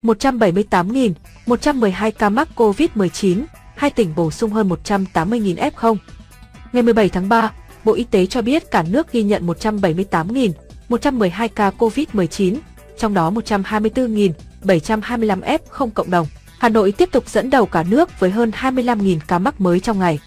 178.112 ca mắc COVID-19, hai tỉnh bổ sung hơn 180.000 F0. Ngày 17 tháng 3, Bộ Y tế cho biết cả nước ghi nhận 178.112 ca COVID-19, trong đó 124.725 F0 cộng đồng. Hà Nội tiếp tục dẫn đầu cả nước với hơn 25.000 ca mắc mới trong ngày.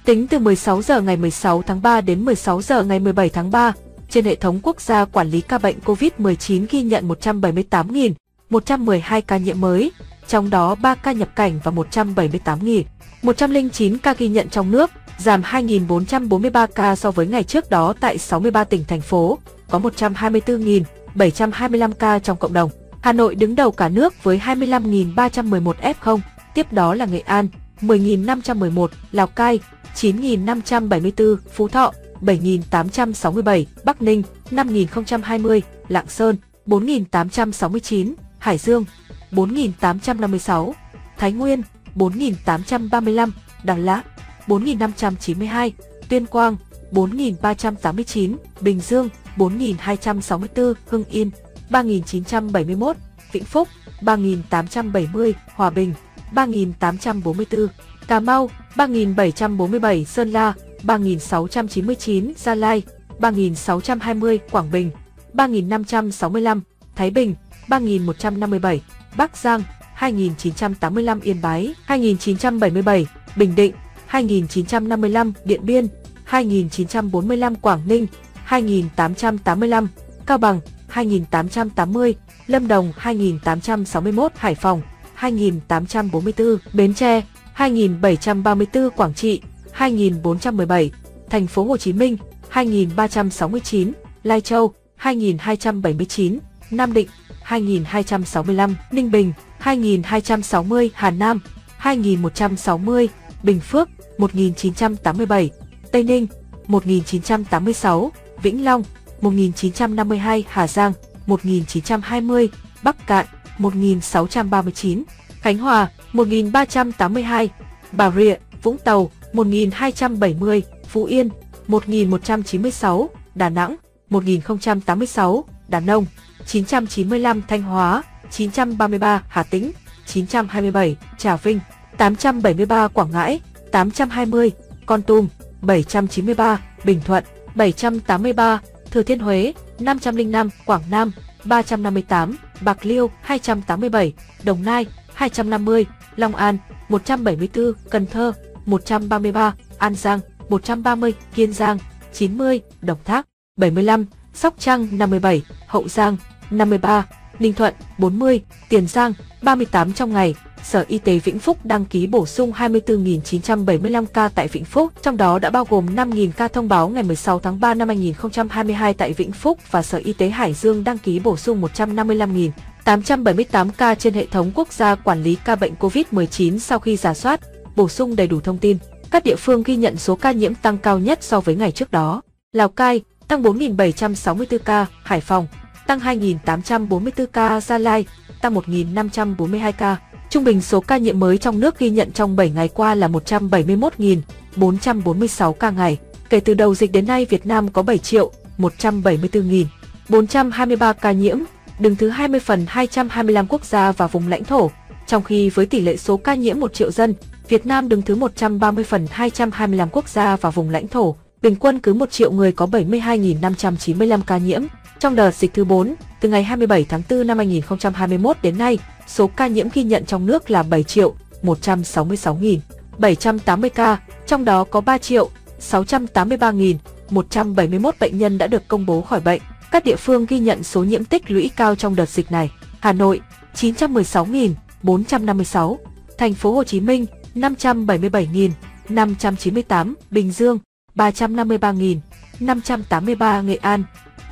Tính từ 16 giờ ngày 16 tháng 3 đến 16 giờ ngày 17 tháng 3, trên hệ thống quốc gia quản lý ca bệnh COVID-19 ghi nhận 178.112 ca nhiễm mới, trong đó 3 ca nhập cảnh và 178.109 ca ghi nhận trong nước, giảm 2.443 ca so với ngày trước đó tại 63 tỉnh thành phố, có 124.725 ca trong cộng đồng. Hà Nội đứng đầu cả nước với 25.311 F0, tiếp đó là Nghệ An 10.511, Lào Cai 9.574, Phú Thọ 7.867, Bắc Ninh 5.020, Lạng Sơn 4.869, Hải Dương 4.856, Thái Nguyên 4.835, Đà Lạt 4.592, Tuyên Quang 4.389, Bình Dương 4.264, Hưng Yên 3.971, Vĩnh Phúc 3.870, Hòa Bình 3.844, Cà Mau 3.747, Sơn La 3.699, Gia Lai 3.620, Quảng Bình 3.565, Thái Bình 3.157, Bắc Giang 2.985, Yên Bái 2.977, Bình Định 2.955, Điện Biên 2.945, Quảng Ninh 2.885, Cao Bằng 2.880, Lâm Đồng 2.861, Hải Phòng 2.844, Bến Tre 2.734, Quảng Trị 2.417, Thành phố Hồ Chí Minh 2.369, Lai Châu 2.279, Nam Định 2.265, Ninh Bình 2.260, Hà Nam 2.160, Bình Phước 1.987, Tây Ninh 1.986, Vĩnh Long 1.952, Hà Giang 1.920, Bắc Cạn 1.639, Khánh Hòa 1.382, Bà Rịa, Vũng Tàu 1.270, Phú Yên 1.196, Đà Nẵng 1.086, Đà Nông 995, Thanh Hóa 933, Hà Tĩnh 927, Trà Vinh 873, Quảng Ngãi 820, Kon Tum 793, Bình Thuận 783, Thừa Thiên Huế 505, Quảng Nam 358, Bạc Liêu 287, Đồng Nai 250, Long An 174, Cần Thơ 133, An Giang 130, Kiên Giang 90, Đồng Tháp 75, Sóc Trăng 57, Hậu Giang 53, Ninh Thuận 40, Tiền Giang 38. Trong ngày, Sở Y tế Vĩnh Phúc đăng ký bổ sung 24.975 ca tại Vĩnh Phúc, trong đó đã bao gồm 5.000 ca thông báo ngày 16 tháng 3 năm 2022 tại Vĩnh Phúc và Sở Y tế Hải Dương đăng ký bổ sung 155.878 ca trên hệ thống quốc gia quản lý ca bệnh COVID-19 sau khi rà soát, bổ sung đầy đủ thông tin. Các địa phương ghi nhận số ca nhiễm tăng cao nhất so với ngày trước đó. Lào Cai tăng 4.764 ca, Hải Phòng tăng 2.844 ca, Gia Lai tăng 1.542 ca. Trung bình số ca nhiễm mới trong nước ghi nhận trong 7 ngày qua là 171.446 ca ngày. Kể từ đầu dịch đến nay, Việt Nam có 7.174.423 ca nhiễm, đứng thứ 20 phần 225 quốc gia và vùng lãnh thổ. Trong khi với tỷ lệ số ca nhiễm 1 triệu dân, Việt Nam đứng thứ 130 phần 225 quốc gia và vùng lãnh thổ. Bình quân cứ 1 triệu người có 72.595 ca nhiễm. Trong đợt dịch thứ 4, từ ngày 27 tháng 4 năm 2021 đến nay, số ca nhiễm ghi nhận trong nước là 7.166.780 ca, trong đó có 3.683.171 bệnh nhân đã được công bố khỏi bệnh. Các địa phương ghi nhận số nhiễm tích lũy cao trong đợt dịch này: Hà Nội 916.456, Thành phố Hồ Chí Minh 577.598, Bình Dương 353.583, Nghệ An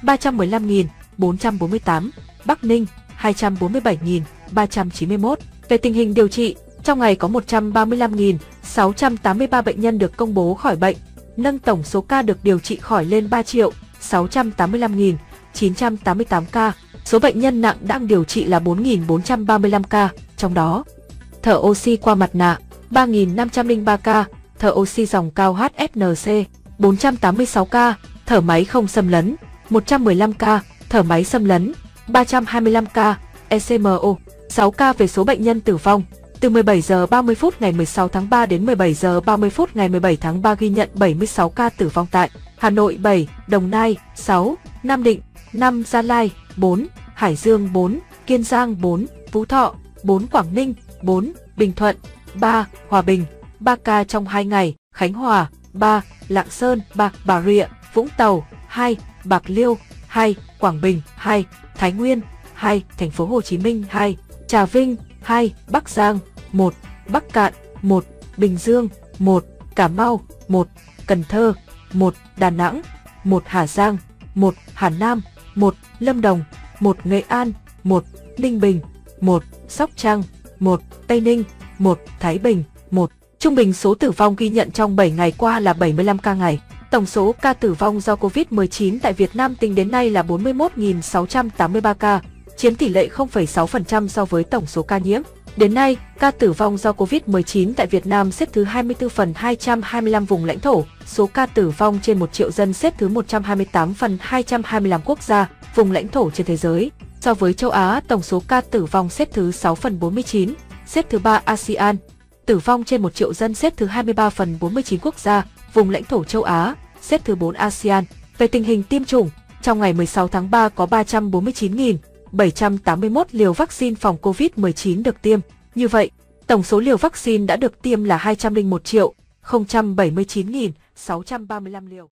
315.448, Bắc Ninh 247.391. Về tình hình điều trị, trong ngày có 135.683 bệnh nhân được công bố khỏi bệnh, nâng tổng số ca được điều trị khỏi lên 3.685.988 ca. Số bệnh nhân nặng đang điều trị là 4.435 ca, trong đó thở oxy qua mặt nạ 3.503 ca, thở oxy dòng cao HFNC 486 ca, thở máy không xâm lấn 115 ca, thở máy xâm lấn 325 ca, ECMO 6 ca về số bệnh nhân tử vong. Từ 17 giờ 30 phút ngày 16 tháng 3 đến 17 giờ 30 phút ngày 17 tháng 3 ghi nhận 76 ca tử vong tại Hà Nội 7, Đồng Nai 6, Nam Định 5, Gia Lai 4, Hải Dương 4, Kiên Giang 4, Phú Thọ 4, Quảng Ninh 4, Bình Thuận 3, Hòa Bình 3 ca trong 2 ngày, Khánh Hòa 3, Lạng Sơn 3, Bà Rịa, Vũng Tàu 2, Bạc Liêu 2, Quảng Bình 2, Thái Nguyên 2, Thành phố Hồ Chí Minh 2, Trà Vinh 2, Bắc Giang 1, Bắc Cạn 1, Bình Dương 1, Cà Mau 1, Cần Thơ 1, Đà Nẵng 1, Hà Giang 1, Hà Nam 1, Lâm Đồng 1, Nghệ An 1, Ninh Bình 1, Sóc Trăng 1, Tây Ninh 1, Thái Bình 1. Trung bình số tử vong ghi nhận trong 7 ngày qua là 75 ca ngày. Tổng số ca tử vong do Covid-19 tại Việt Nam tính đến nay là 41.683 ca, chiếm tỷ lệ 0,6% so với tổng số ca nhiễm. Đến nay, ca tử vong do Covid-19 tại Việt Nam xếp thứ 24 phần 225 vùng lãnh thổ, số ca tử vong trên 1 triệu dân xếp thứ 128 phần 225 quốc gia, vùng lãnh thổ trên thế giới. So với châu Á, tổng số ca tử vong xếp thứ 6 phần 49, xếp thứ 3 ASEAN. Tử vong trên 1 triệu dân xếp thứ 23 phần 49 quốc gia, vùng lãnh thổ châu Á, xếp thứ 4 ASEAN. Về tình hình tiêm chủng, trong ngày 16 tháng 3 có 349.781 liều vaccine phòng Covid-19 được tiêm. Như vậy, tổng số liều vaccine đã được tiêm là 201.079.635 liều.